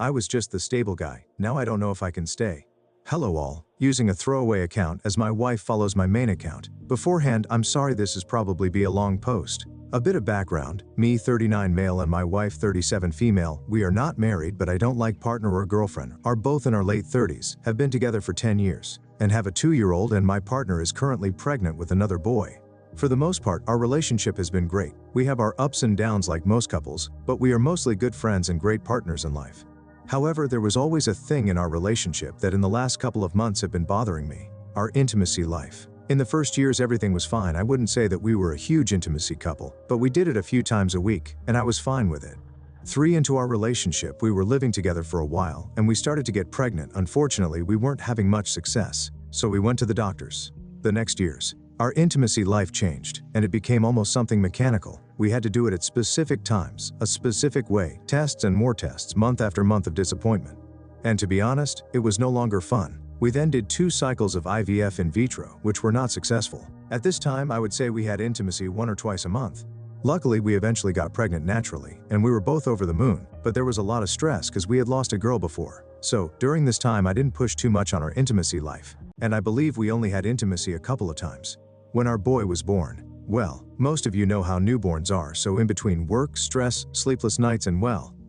I was just the stable guy, now I don't know if I can stay. Hello all, using a throwaway account as my wife follows my main account. Beforehand, I'm sorry this is probably be a long post. A bit of background, me 39 male and my wife 37 female, we are not married but I don't like partner or girlfriend, are both in our late 30s, have been together for 10 years, and have a 2-year-old and my partner is currently pregnant with another boy. For the most part, our relationship has been great. We have our ups and downs like most couples, but we are mostly good friends and great partners in life. However, there was always a thing in our relationship that in the last couple of months have been bothering me: our intimacy life. In the first years everything was fine. I wouldn't say that we were a huge intimacy couple, but we did it a few times a week, and I was fine with it. 3 into our relationship, we were living together for a while, and we started to get pregnant. Unfortunately, we weren't having much success, so we went to the doctors. The next years, our intimacy life changed, and it became almost something mechanical. We had to do it at specific times, a specific way, tests and more tests, month after month of disappointment. And to be honest, it was no longer fun. We then did 2 cycles of IVF in vitro, which were not successful. At this time, I would say we had intimacy 1 or twice a month. Luckily, we eventually got pregnant naturally, and we were both over the moon, but there was a lot of stress because we had lost a girl before. So, during this time I didn't push too much on our intimacy life, and I believe we only had intimacy a couple of times. When our boy was born, well, most of you know how newborns are, so in between work, stress, sleepless nights and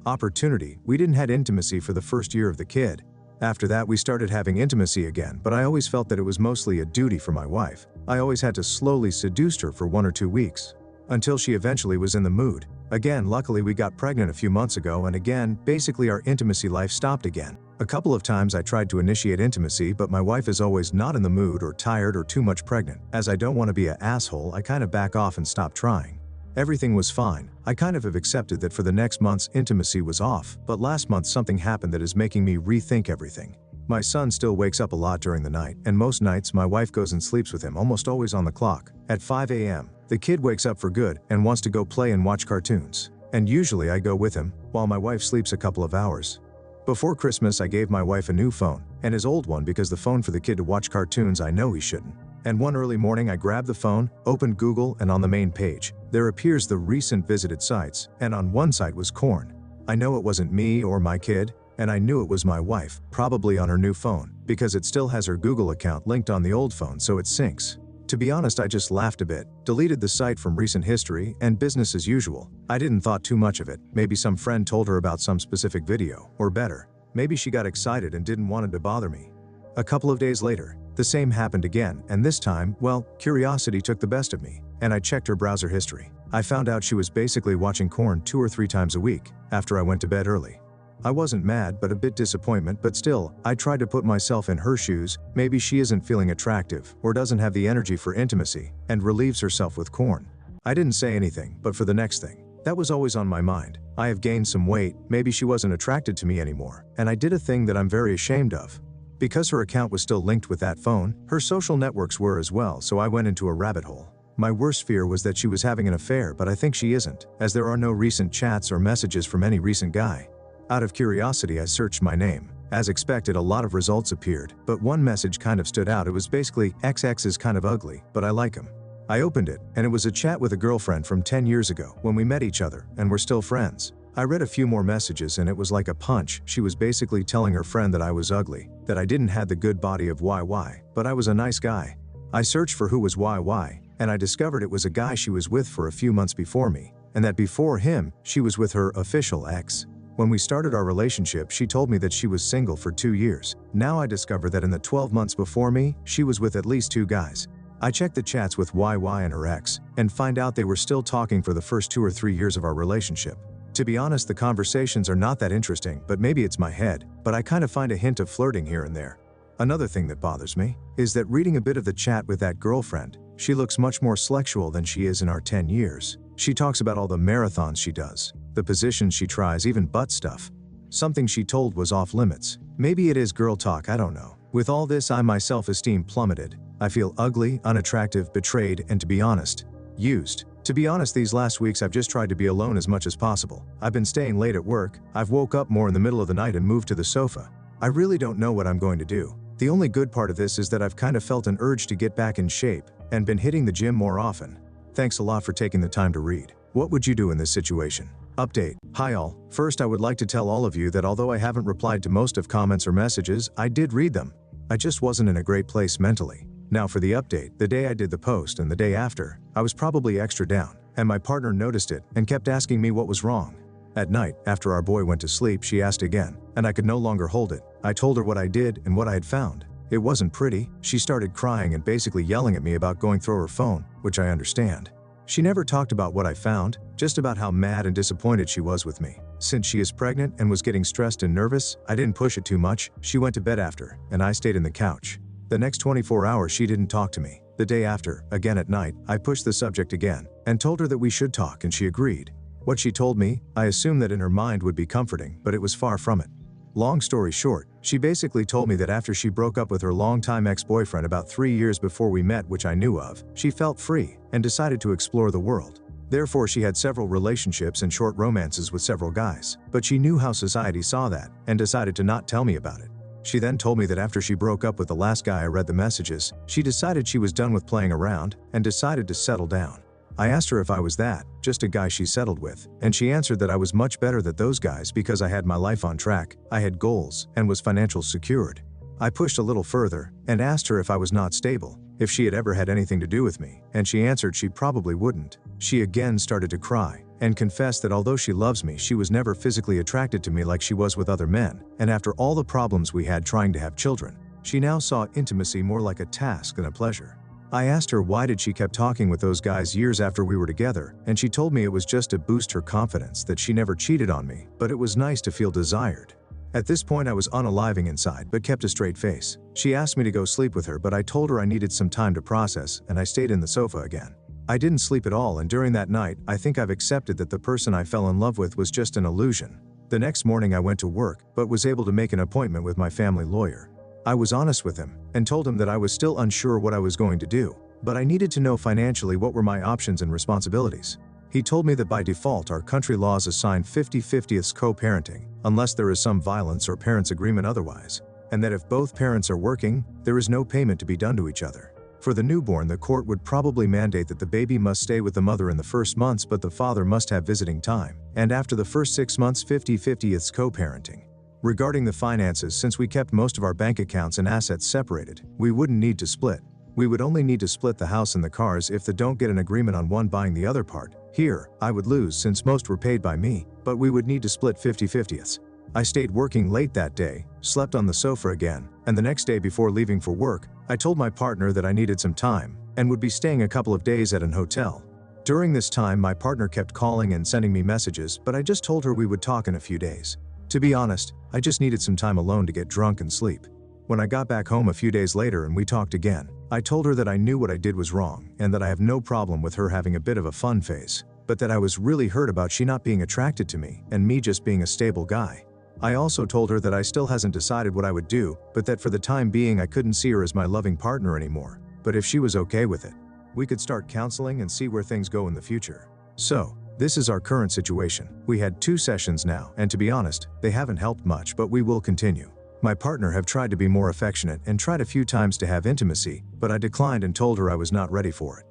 opportunity, we didn't have intimacy for the first year of the kid. After that we started having intimacy again, but I always felt that it was mostly a duty for my wife. I always had to slowly seduce her for 1 or 2 weeks, until she eventually was in the mood. Again, luckily we got pregnant a few months ago, and again, basically our intimacy life stopped again. A couple of times I tried to initiate intimacy, but my wife is always not in the mood or tired or too much pregnant. As I don't want to be an asshole, I kind of back off and stop trying. Everything was fine. I kind of have accepted that for the next month's intimacy was off, but last month something happened that is making me rethink everything. My son still wakes up a lot during the night, and most nights my wife goes and sleeps with him, almost always on the clock. At 5 a.m., the kid wakes up for good and wants to go play and watch cartoons. And usually I go with him, while my wife sleeps a couple of hours. Before Christmas I gave my wife a new phone, and his old one because the phone for the kid to watch cartoons I know he shouldn't. And one early morning I grabbed the phone, opened Google, and on the main page, there appears the recent visited sites, and on one site was corn. I know it wasn't me or my kid, and I knew it was my wife, probably on her new phone, because it still has her Google account linked on the old phone so it syncs. To be honest, I just laughed a bit, deleted the site from recent history, and business as usual. I didn't thought too much of it. Maybe some friend told her about some specific video, or better, maybe she got excited and didn't want it to bother me. A couple of days later, the same happened again, and this time, well, curiosity took the best of me, and I checked her browser history. I found out she was basically watching corn 2 or 3 times a week, after I went to bed early. I wasn't mad, but a bit disappointment, but still, I tried to put myself in her shoes. Maybe she isn't feeling attractive, or doesn't have the energy for intimacy, and relieves herself with corn. I didn't say anything, but for the next thing, that was always on my mind. I have gained some weight, maybe she wasn't attracted to me anymore, and I did a thing that I'm very ashamed of. Because her account was still linked with that phone, her social networks were as well, so I went into a rabbit hole. My worst fear was that she was having an affair, but I think she isn't, as there are no recent chats or messages from any recent guy. Out of curiosity I searched my name. As expected, a lot of results appeared, but one message kind of stood out. It was basically, XX is kind of ugly, but I like him. I opened it, and it was a chat with a girlfriend from 10 years ago, when we met each other, and we're still friends. I read a few more messages and it was like a punch. She was basically telling her friend that I was ugly, that I didn't have the good body of YY, but I was a nice guy. I searched for who was YY, and I discovered it was a guy she was with for a few months before me, and that before him, she was with her official ex. When we started our relationship, she told me that she was single for 2 years. Now I discover that in the 12 months before me, she was with at least 2 guys. I checked the chats with YY and her ex, and find out they were still talking for the first 2 or 3 years of our relationship. To be honest, the conversations are not that interesting, but maybe it's my head, but I kind of find a hint of flirting here and there. Another thing that bothers me is that reading a bit of the chat with that girlfriend, she looks much more sexual than she is in our 10 years. She talks about all the marathons she does, the positions she tries, even butt stuff. Something she told was off limits. Maybe it is girl talk, I don't know. With all this, my self-esteem plummeted. I feel ugly, unattractive, betrayed, and to be honest, used. To be honest, these last weeks I've just tried to be alone as much as possible. I've been staying late at work, I've woke up more in the middle of the night and moved to the sofa. I really don't know what I'm going to do. The only good part of this is that I've kind of felt an urge to get back in shape, and been hitting the gym more often. Thanks a lot for taking the time to read. What would you do in this situation? Update. Hi all. First I would like to tell all of you that although I haven't replied to most of comments or messages, I did read them. I just wasn't in a great place mentally. Now for the update, the day I did the post and the day after, I was probably extra down, and my partner noticed it and kept asking me what was wrong. At night, after our boy went to sleep, she asked again, and I could no longer hold it. I told her what I did and what I had found. It wasn't pretty. She started crying and basically yelling at me about going through her phone, which I understand. She never talked about what I found, just about how mad and disappointed she was with me. Since she is pregnant and was getting stressed and nervous, I didn't push it too much. She went to bed after, and I stayed in the couch. The next 24 hours she didn't talk to me. The day after, again at night, I pushed the subject again, and told her that we should talk, and she agreed. What she told me, I assumed that in her mind would be comforting, but it was far from it. Long story short, she basically told me that after she broke up with her longtime ex-boyfriend about 3 years before we met, which I knew of, she felt free and decided to explore the world. Therefore, she had several relationships and short romances with several guys, but she knew how society saw that and decided to not tell me about it. She then told me that after she broke up with the last guy I read the messages, she decided she was done with playing around and decided to settle down. I asked her if I was that, just a guy she settled with, and she answered that I was much better than those guys because I had my life on track, I had goals, and was financially secured. I pushed a little further and asked her if I was not stable, if she had ever had anything to do with me, and she answered she probably wouldn't. She again started to cry and confessed that although she loves me, she was never physically attracted to me like she was with other men, and after all the problems we had trying to have children, she now saw intimacy more like a task than a pleasure. I asked her why did she kept talking with those guys years after we were together, and she told me it was just to boost her confidence that she never cheated on me, but it was nice to feel desired. At this point I was unaliving inside but kept a straight face. She asked me to go sleep with her, but I told her I needed some time to process, and I stayed in the sofa again. I didn't sleep at all, and during that night, I think I've accepted that the person I fell in love with was just an illusion. The next morning I went to work, but was able to make an appointment with my family lawyer. I was honest with him and told him that I was still unsure what I was going to do, but I needed to know financially what were my options and responsibilities. He told me that by default our country laws assign 50-50 co-parenting, unless there is some violence or parents' agreement otherwise, and that if both parents are working, there is no payment to be done to each other. For the newborn, the court would probably mandate that the baby must stay with the mother in the first months, but the father must have visiting time, and after the first 6 months 50-50 co-parenting. Regarding the finances, since we kept most of our bank accounts and assets separated, we wouldn't need to split. We would only need to split the house and the cars if they don't get an agreement on one buying the other part. Here, I would lose since most were paid by me, but we would need to split 50-50. I stayed working late that day, slept on the sofa again, and the next day before leaving for work, I told my partner that I needed some time and would be staying a couple of days at an hotel. During this time, my partner kept calling and sending me messages, but I just told her we would talk in a few days. To be honest, I just needed some time alone to get drunk and sleep. When I got back home a few days later and we talked again, I told her that I knew what I did was wrong and that I have no problem with her having a bit of a fun phase, but that I was really hurt about she not being attracted to me and me just being a stable guy. I also told her that I still hasn't decided what I would do, but that for the time being I couldn't see her as my loving partner anymore, but if she was okay with it, we could start counseling and see where things go in the future. So, this is our current situation. We had 2 sessions now, and to be honest, they haven't helped much, but we will continue. My partner have tried to be more affectionate and tried a few times to have intimacy, but I declined and told her I was not ready for it.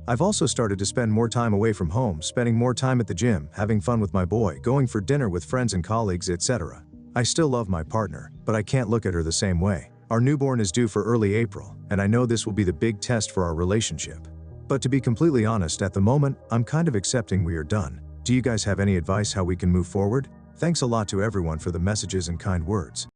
I've also started to spend more time away from home, spending more time at the gym, having fun with my boy, going for dinner with friends and colleagues, etc. I still love my partner, but I can't look at her the same way. Our newborn is due for early April, and I know this will be the big test for our relationship. But to be completely honest, at the moment, I'm kind of accepting we are done. Do you guys have any advice how we can move forward? Thanks a lot to everyone for the messages and kind words.